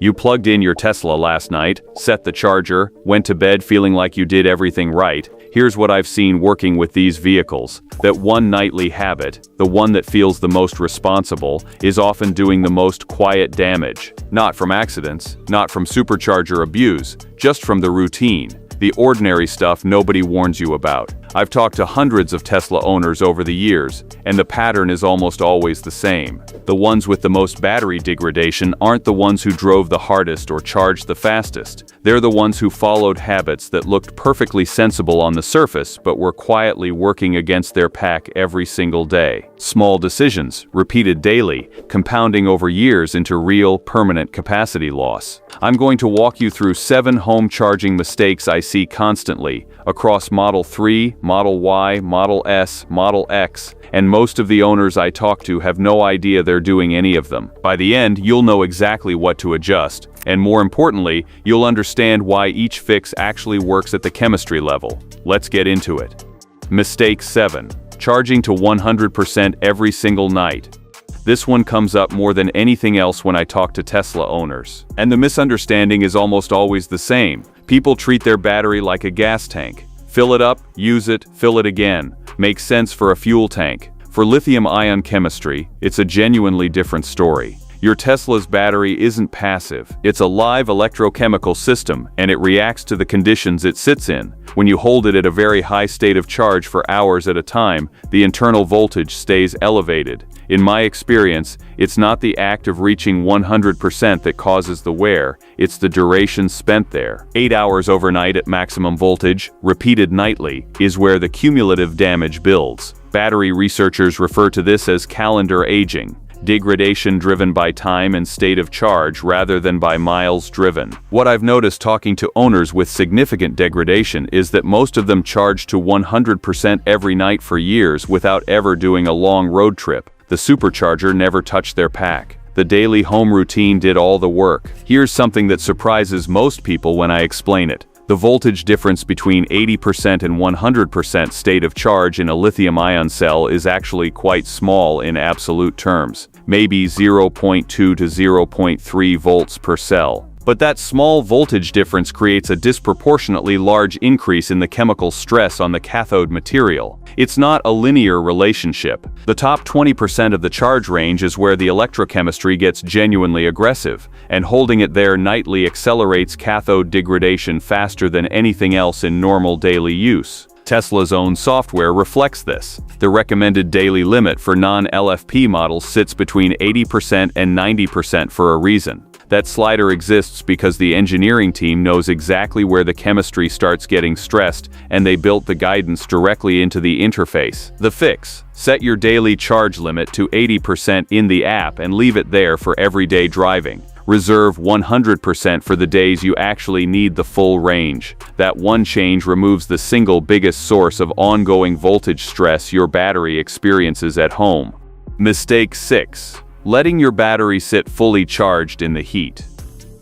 You plugged in your Tesla last night, set the charger, went to bed feeling like you did everything right. Here's what I've seen working with these vehicles. That one nightly habit, the one that feels the most responsible, is often doing the most quiet damage. Not from accidents, not from supercharger abuse, just from the routine. The ordinary stuff nobody warns you about. I've talked to hundreds of Tesla owners over the years, and the pattern is almost always the same. The ones with the most battery degradation aren't the ones who drove the hardest or charged the fastest. They're the ones who followed habits that looked perfectly sensible on the surface but were quietly working against their pack every single day. Small decisions, repeated daily, compounding over years into real, permanent capacity loss. I'm going to walk you through 7 home charging mistakes I see constantly across Model 3, Model Y, Model S, Model X, and most of the owners I talk to have no idea they're doing any of them. By the end, you'll know exactly what to adjust, and more importantly, you'll understand why each fix actually works at the chemistry level. Let's get into it. Mistake 7. Charging to 100% every single night. This one comes up more than anything else when I talk to Tesla owners. And the misunderstanding is almost always the same. People treat their battery like a gas tank. Fill it up, use it, fill it again. Makes sense for a fuel tank. For lithium-ion chemistry, it's a genuinely different story. Your Tesla's battery isn't passive. It's a live electrochemical system, and it reacts to the conditions it sits in. When you hold it at a very high state of charge for hours at a time, the internal voltage stays elevated. In my experience, it's not the act of reaching 100% that causes the wear, it's the duration spent there. 8 hours overnight at maximum voltage, repeated nightly, is where the cumulative damage builds. Battery researchers refer to this as calendar aging. Degradation driven by time and state of charge rather than by miles driven. What I've noticed talking to owners with significant degradation is that most of them charge to 100% every night for years without ever doing a long road trip. The supercharger never touched their pack. The daily home routine did all the work. Here's something that surprises most people when I explain it. The voltage difference between 80% and 100% state of charge in a lithium-ion cell is actually quite small in absolute terms, maybe 0.2 to 0.3 volts per cell. But that small voltage difference creates a disproportionately large increase in the chemical stress on the cathode material. It's not a linear relationship. The top 20% of the charge range is where the electrochemistry gets genuinely aggressive, and holding it there nightly accelerates cathode degradation faster than anything else in normal daily use. Tesla's own software reflects this. The recommended daily limit for non-LFP models sits between 80% and 90% for a reason. That slider exists because the engineering team knows exactly where the chemistry starts getting stressed, and they built the guidance directly into the interface. The fix: set your daily charge limit to 80% in the app and leave it there for everyday driving. Reserve 100% for the days you actually need the full range. That one change removes the single biggest source of ongoing voltage stress your battery experiences at home. Mistake 6. Letting your battery sit fully charged in the heat.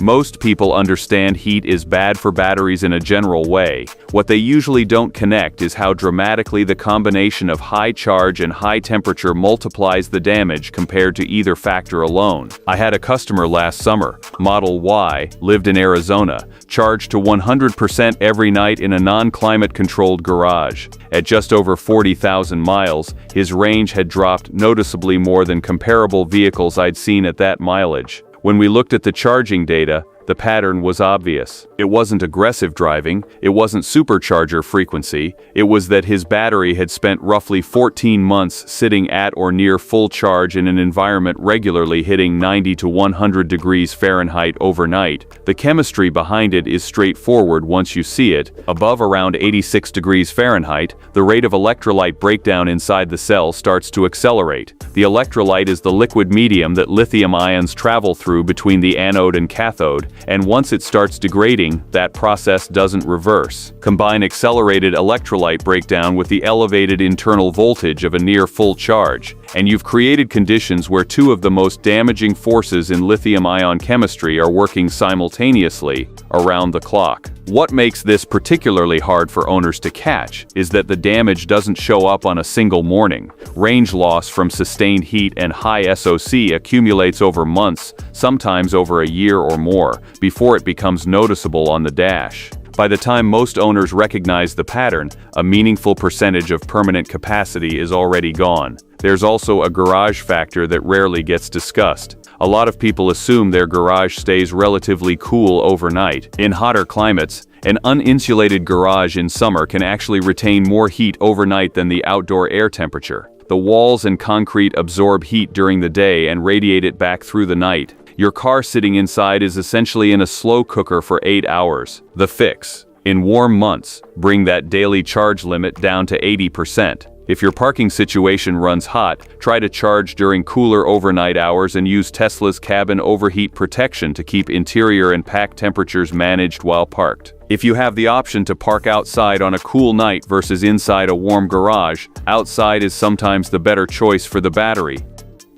Most people understand heat is bad for batteries in a general way. What they usually don't connect is how dramatically the combination of high charge and high temperature multiplies the damage compared to either factor alone. I had a customer last summer, Model Y, lived in Arizona, charged to 100% every night in a non-climate controlled garage. At just over 40,000 miles, his range had dropped noticeably more than comparable vehicles I'd seen at that mileage. When we looked at the charging data, the pattern was obvious. It wasn't aggressive driving, it wasn't supercharger frequency, it was that his battery had spent roughly 14 months sitting at or near full charge in an environment regularly hitting 90 to 100 degrees Fahrenheit overnight. The chemistry behind it is straightforward once you see it. Above around 86 degrees Fahrenheit, the rate of electrolyte breakdown inside the cell starts to accelerate. The electrolyte is the liquid medium that lithium ions travel through between the anode and cathode, and once it starts degrading, that process doesn't reverse. Combine accelerated electrolyte breakdown with the elevated internal voltage of a near full charge, and you've created conditions where two of the most damaging forces in lithium-ion chemistry are working simultaneously, around the clock. What makes this particularly hard for owners to catch is that the damage doesn't show up on a single morning. Range loss from sustained heat and high SOC accumulates over months, sometimes over a year or more, before it becomes noticeable on the dash. By the time most owners recognize the pattern, a meaningful percentage of permanent capacity is already gone. There's also a garage factor that rarely gets discussed. A lot of people assume their garage stays relatively cool overnight. In hotter climates, an uninsulated garage in summer can actually retain more heat overnight than the outdoor air temperature. The walls and concrete absorb heat during the day and radiate it back through the night. Your car sitting inside is essentially in a slow cooker for 8 hours. The fix: in warm months, bring that daily charge limit down to 80%. If your parking situation runs hot, try to charge during cooler overnight hours and use Tesla's cabin overheat protection to keep interior and pack temperatures managed while parked. If you have the option to park outside on a cool night versus inside a warm garage, outside is sometimes the better choice for the battery.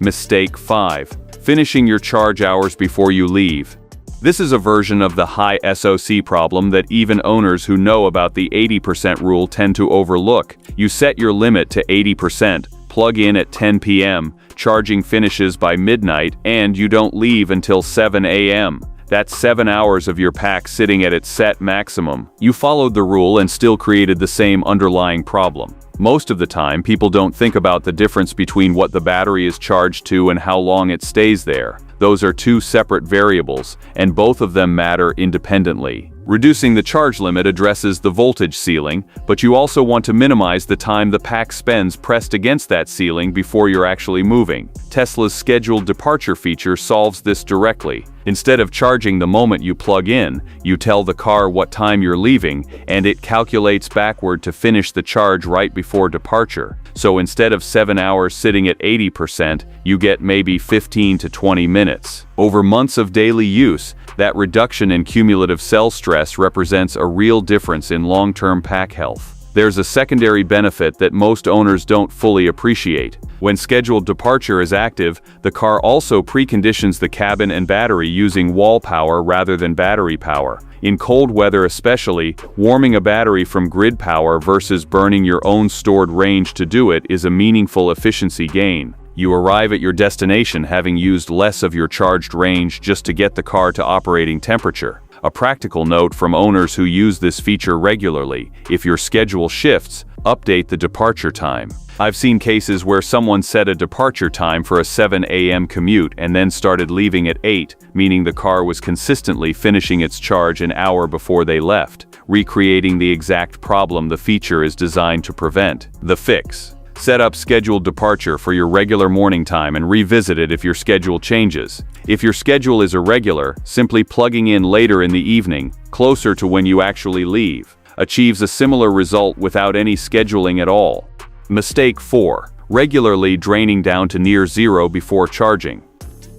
Mistake 5. Finishing your charge hours before you leave. This is a version of the high SOC problem that even owners who know about the 80% rule tend to overlook. You set your limit to 80%, plug in at 10 p.m., charging finishes by midnight, and you don't leave until 7 a.m. That's 7 hours of your pack sitting at its set maximum. You followed the rule and still created the same underlying problem. Most of the time, people don't think about the difference between what the battery is charged to and how long it stays there. Those are two separate variables, and both of them matter independently. Reducing the charge limit addresses the voltage ceiling, but you also want to minimize the time the pack spends pressed against that ceiling before you're actually moving. Tesla's scheduled departure feature solves this directly. Instead of charging the moment you plug in, you tell the car what time you're leaving, and it calculates backward to finish the charge right before departure. So instead of 7 hours sitting at 80%, you get maybe 15 to 20 minutes. Over months of daily use, that reduction in cumulative cell stress represents a real difference in long-term pack health. There's a secondary benefit that most owners don't fully appreciate. When scheduled departure is active, the car also preconditions the cabin and battery using wall power rather than battery power. In cold weather especially, warming a battery from grid power versus burning your own stored range to do it is a meaningful efficiency gain. You arrive at your destination having used less of your charged range just to get the car to operating temperature. A practical note from owners who use this feature regularly: if your schedule shifts, update the departure time. I've seen cases where someone set a departure time for a 7 a.m. commute and then started leaving at 8, meaning the car was consistently finishing its charge an hour before they left, recreating the exact problem the feature is designed to prevent. The fix: set up scheduled departure for your regular morning time and revisit it if your schedule changes. If your schedule is irregular, simply plugging in later in the evening, closer to when you actually leave, achieves a similar result without any scheduling at all. Mistake 4. Regularly draining down to near zero before charging.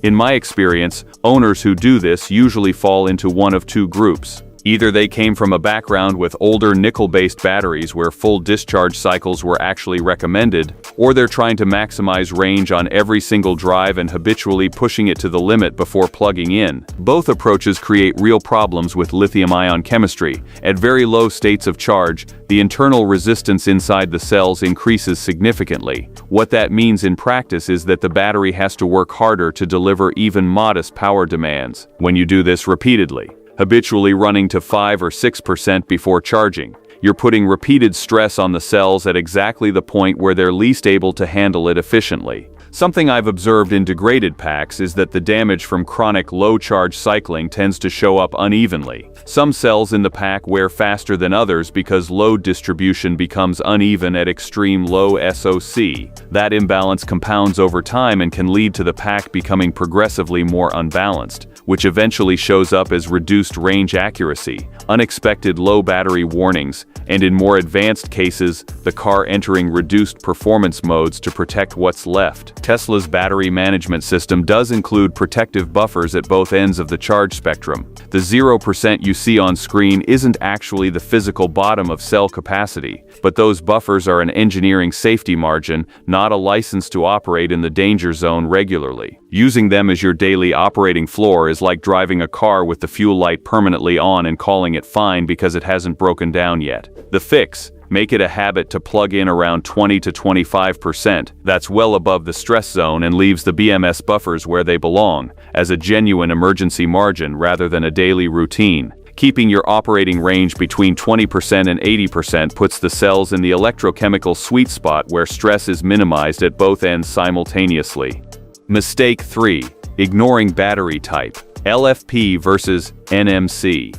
In my experience, owners who do this usually fall into one of two groups. Either they came from a background with older nickel-based batteries where full discharge cycles were actually recommended, or they're trying to maximize range on every single drive and habitually pushing it to the limit before plugging in. Both approaches create real problems with lithium-ion chemistry. At very low states of charge, the internal resistance inside the cells increases significantly. What that means in practice is that the battery has to work harder to deliver even modest power demands. When you do this repeatedly, habitually running to 5 or 6% before charging, you're putting repeated stress on the cells at exactly the point where they're least able to handle it efficiently. Something I've observed in degraded packs is that the damage from chronic low-charge cycling tends to show up unevenly. Some cells in the pack wear faster than others because load distribution becomes uneven at extreme low SOC. That imbalance compounds over time and can lead to the pack becoming progressively more unbalanced, which eventually shows up as reduced range accuracy, unexpected low battery warnings, and in more advanced cases, the car entering reduced performance modes to protect what's left. Tesla's battery management system does include protective buffers at both ends of the charge spectrum. The 0% you see on screen isn't actually the physical bottom of cell capacity, but those buffers are an engineering safety margin, not a license to operate in the danger zone regularly. Using them as your daily operating floor is is like driving a car with the fuel light permanently on and calling it fine because it hasn't broken down yet. The fix: make it a habit to plug in around 20 to 25%. That's well above the stress zone and leaves the BMS buffers where they belong, as a genuine emergency margin rather than a daily routine. Keeping your operating range between 20% and 80% puts the cells in the electrochemical sweet spot where stress is minimized at both ends simultaneously. Mistake 3. Ignoring battery type. LFP versus NMC.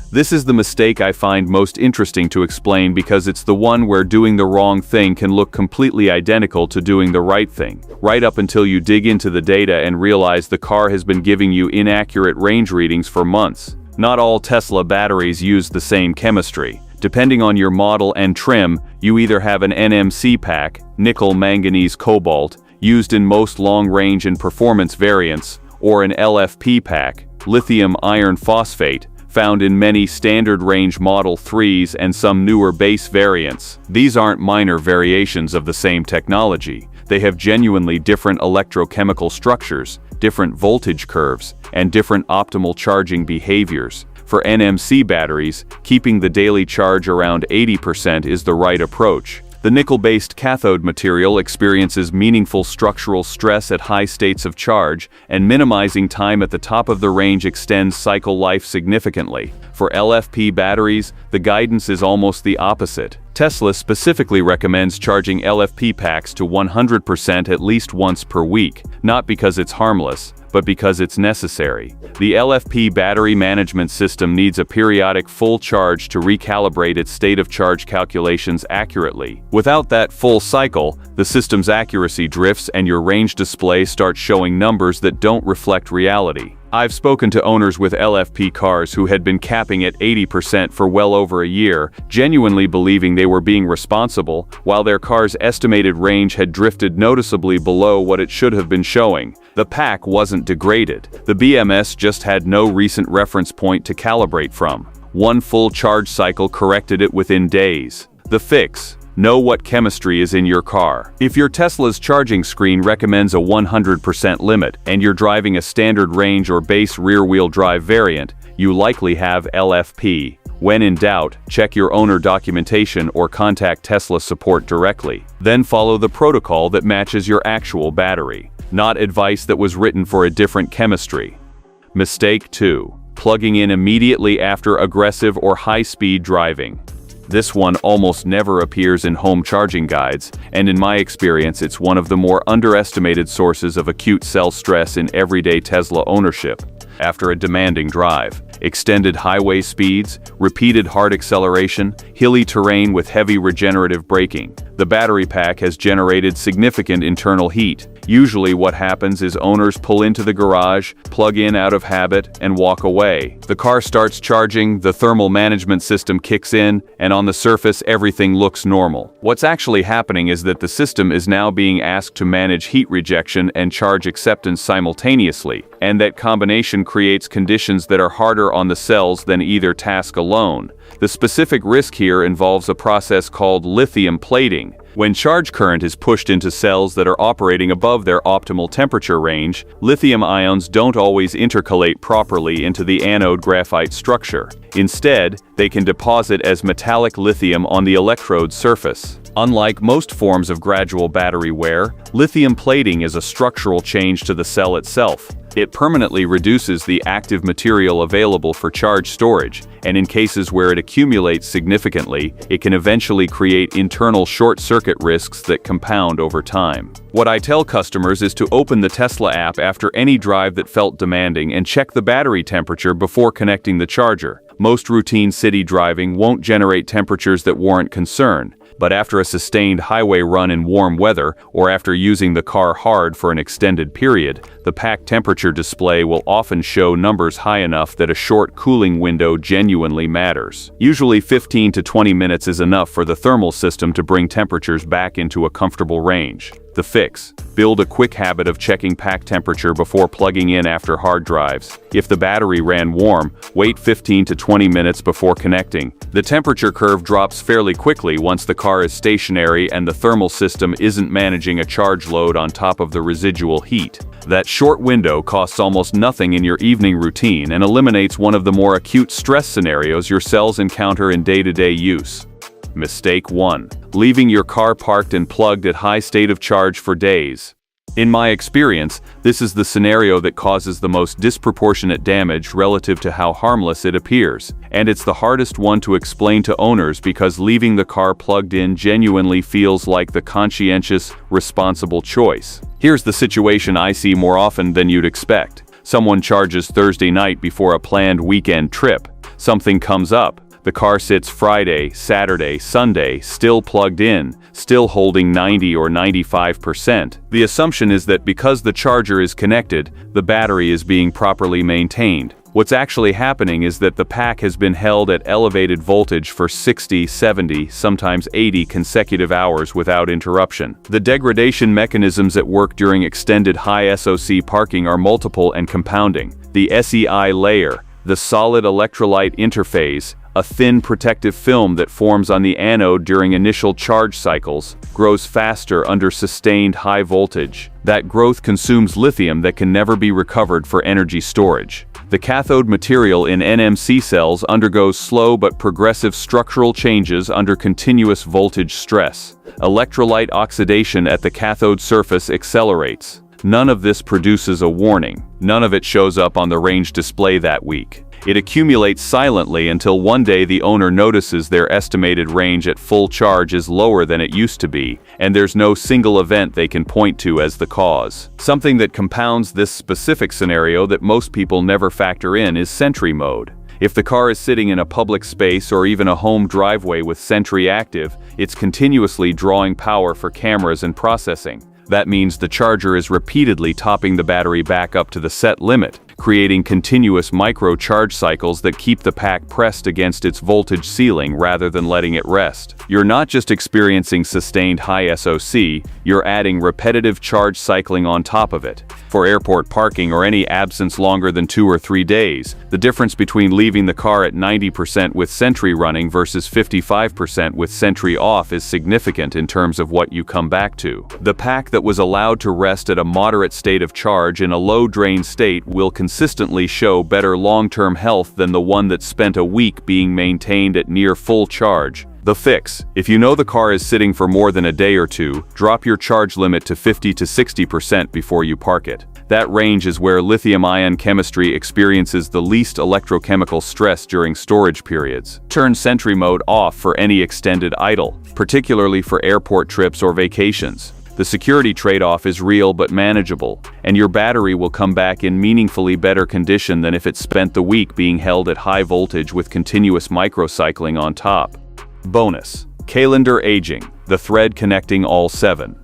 This is the mistake I find most interesting to explain because it's the one where doing the wrong thing can look completely identical to doing the right thing, right up until you dig into the data and realize the car has been giving you inaccurate range readings for months. Not all Tesla batteries use the same chemistry. Depending on your model and trim, you either have an NMC pack, nickel manganese cobalt, used in most long-range and performance variants, or an LFP pack, lithium iron phosphate, found in many standard range Model 3s and some newer base variants. These aren't minor variations of the same technology. They have genuinely different electrochemical structures, different voltage curves, and different optimal charging behaviors. For NMC batteries, keeping the daily charge around 80% is the right approach. The nickel-based cathode material experiences meaningful structural stress at high states of charge, and minimizing time at the top of the range extends cycle life significantly. For LFP batteries, the guidance is almost the opposite. Tesla specifically recommends charging LFP packs to 100% at least once per week, not because it's harmless, but because it's necessary. The LFP battery management system needs a periodic full charge to recalibrate its state of charge calculations accurately. Without that full cycle, the system's accuracy drifts and your range display starts showing numbers that don't reflect reality. I've spoken to owners with LFP cars who had been capping at 80% for well over a year, genuinely believing they were being responsible, while their car's estimated range had drifted noticeably below what it should have been showing. The pack wasn't degraded. The BMS just had no recent reference point to calibrate from. One full charge cycle corrected it within days. The fix: know what chemistry is in your car. If your Tesla's charging screen recommends a 100% limit, and you're driving a standard range or base rear-wheel drive variant, you likely have LFP. When in doubt, check your owner documentation or contact Tesla support directly. Then follow the protocol that matches your actual battery, not advice that was written for a different chemistry. Mistake 2. Plugging in immediately after aggressive or high-speed driving. This one almost never appears in home charging guides, and in my experience it's one of the more underestimated sources of acute cell stress in everyday Tesla ownership. After a demanding drive, extended highway speeds, repeated hard acceleration, hilly terrain with heavy regenerative braking, the battery pack has generated significant internal heat. Usually what happens is owners pull into the garage, plug in out of habit, and walk away. The car starts charging, the thermal management system kicks in, and on the surface everything looks normal. What's actually happening is that the system is now being asked to manage heat rejection and charge acceptance simultaneously, and that combination creates conditions that are harder on the cells than either task alone. The specific risk here involves a process called lithium plating. When charge current is pushed into cells that are operating above their optimal temperature range, lithium ions don't always intercalate properly into the anode graphite structure. Instead, they can deposit as metallic lithium on the electrode surface. Unlike most forms of gradual battery wear, lithium plating is a structural change to the cell itself. It permanently reduces the active material available for charge storage, and in cases where it accumulates significantly, it can eventually create internal short-circuit risks that compound over time. What I tell customers is to open the Tesla app after any drive that felt demanding and check the battery temperature before connecting the charger. Most routine city driving won't generate temperatures that warrant concern, but after a sustained highway run in warm weather, or after using the car hard for an extended period, the pack temperature display will often show numbers high enough that a short cooling window genuinely matters. Usually 15 to 20 minutes is enough for the thermal system to bring temperatures back into a comfortable range. The fix: build a quick habit of checking pack temperature before plugging in after hard drives. If the battery ran warm, wait 15 to 20 minutes before connecting. The temperature curve drops fairly quickly once the car is stationary and the thermal system isn't managing a charge load on top of the residual heat. That short window costs almost nothing in your evening routine and eliminates one of the more acute stress scenarios your cells encounter in day-to-day use. Mistake 1. Leaving your car parked and plugged at high state of charge for days. In my experience, this is the scenario that causes the most disproportionate damage relative to how harmless it appears, and it's the hardest one to explain to owners because leaving the car plugged in genuinely feels like the conscientious, responsible choice. Here's the situation I see more often than you'd expect. Someone charges Thursday night before a planned weekend trip. Something comes up. The car sits Friday, Saturday, Sunday, still plugged in, still holding 90 or 95%. The assumption is that because the charger is connected, the battery is being properly maintained. What's actually happening is that the pack has been held at elevated voltage for 60, 70, sometimes 80 consecutive hours without interruption. The degradation mechanisms at work during extended high SOC parking are multiple and compounding. The SEI layer, the solid electrolyte interface, a thin protective film that forms on the anode during initial charge cycles, grows faster under sustained high voltage. That growth consumes lithium that can never be recovered for energy storage. The cathode material in NMC cells undergoes slow but progressive structural changes under continuous voltage stress. Electrolyte oxidation at the cathode surface accelerates. None of this produces a warning. None of it shows up on the range display that week. It accumulates silently until one day the owner notices their estimated range at full charge is lower than it used to be, and there's no single event they can point to as the cause. Something that compounds this specific scenario that most people never factor in is Sentry mode. If the car is sitting in a public space or even a home driveway with Sentry active, it's continuously drawing power for cameras and processing. That means the charger is repeatedly topping the battery back up to the set limit, creating continuous micro-charge cycles that keep the pack pressed against its voltage ceiling rather than letting it rest. You're not just experiencing sustained high SOC, you're adding repetitive charge cycling on top of it. For airport parking or any absence longer than 2 or 3 days, the difference between leaving the car at 90% with Sentry running versus 55% with Sentry off is significant in terms of what you come back to. The pack that was allowed to rest at a moderate state of charge in a low drain state will consistently show better long-term health than the one that spent a week being maintained at near full charge. The fix: if you know the car is sitting for more than a day or two, drop your charge limit to 50 to 60% before you park it. That range is where lithium-ion chemistry experiences the least electrochemical stress during storage periods. Turn Sentry mode off for any extended idle, particularly for airport trips or vacations. The security trade-off is real but manageable, and your battery will come back in meaningfully better condition than if it spent the week being held at high voltage with continuous microcycling on top. Bonus: calendar aging, the thread connecting all 7.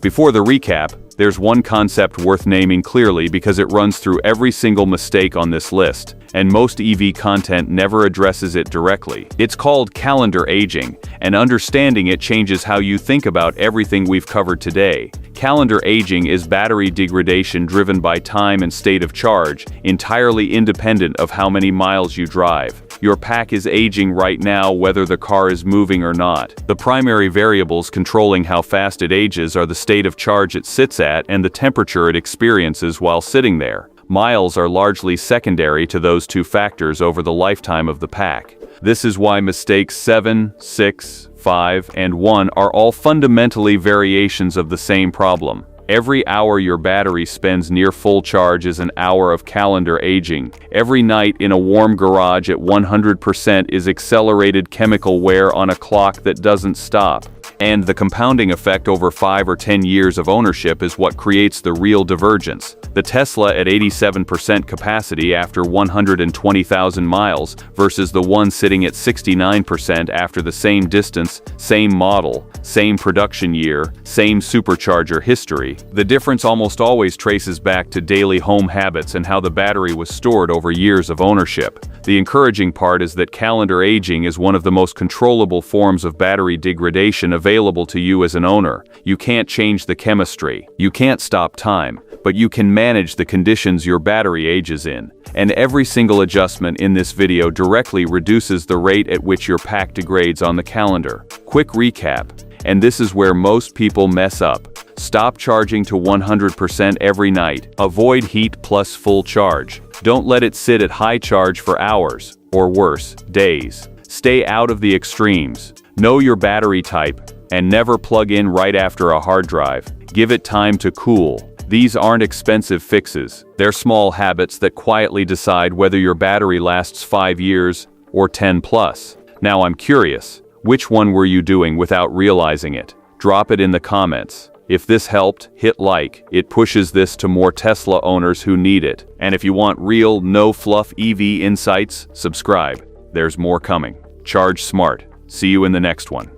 Before the recap, there's one concept worth naming clearly because it runs through every single mistake on this list, and most EV content never addresses it directly. It's called calendar aging, and understanding it changes how you think about everything we've covered today. Calendar aging is battery degradation driven by time and state of charge, entirely independent of how many miles you drive. Your pack is aging right now whether the car is moving or not. The primary variables controlling how fast it ages are the state of charge it sits at and the temperature it experiences while sitting there. Miles are largely secondary to those two factors over the lifetime of the pack. This is why mistakes 7, 6, 5, and 1 are all fundamentally variations of the same problem. Every hour your battery spends near full charge is an hour of calendar aging. Every night in a warm garage at 100% is accelerated chemical wear on a clock that doesn't stop. And the compounding effect over 5 or 10 years of ownership is what creates the real divergence. The Tesla at 87% capacity after 120,000 miles versus the one sitting at 69% after the same distance, same model, same production year, same supercharger history. The difference almost always traces back to daily home habits and how the battery was stored over years of ownership. The encouraging part is that calendar aging is one of the most controllable forms of battery degradation available available to you as an owner. You can't change the chemistry. You can't stop time, but you can manage the conditions your battery ages in. And every single adjustment in this video directly reduces the rate at which your pack degrades on the calendar. Quick recap, and this is where most people mess up. Stop charging to 100% every night. Avoid heat plus full charge. Don't let it sit at high charge for hours, or worse, days. Stay out of the extremes. Know your battery type, and never plug in right after a hard drive. Give it time to cool. These aren't expensive fixes. They're small habits that quietly decide whether your battery lasts 5 years or 10 plus. Now I'm curious, which one were you doing without realizing it? Drop it in the comments. If this helped, hit like. It pushes this to more Tesla owners who need it. And if you want real, no-fluff EV insights, subscribe. There's more coming. Charge smart. See you in the next one.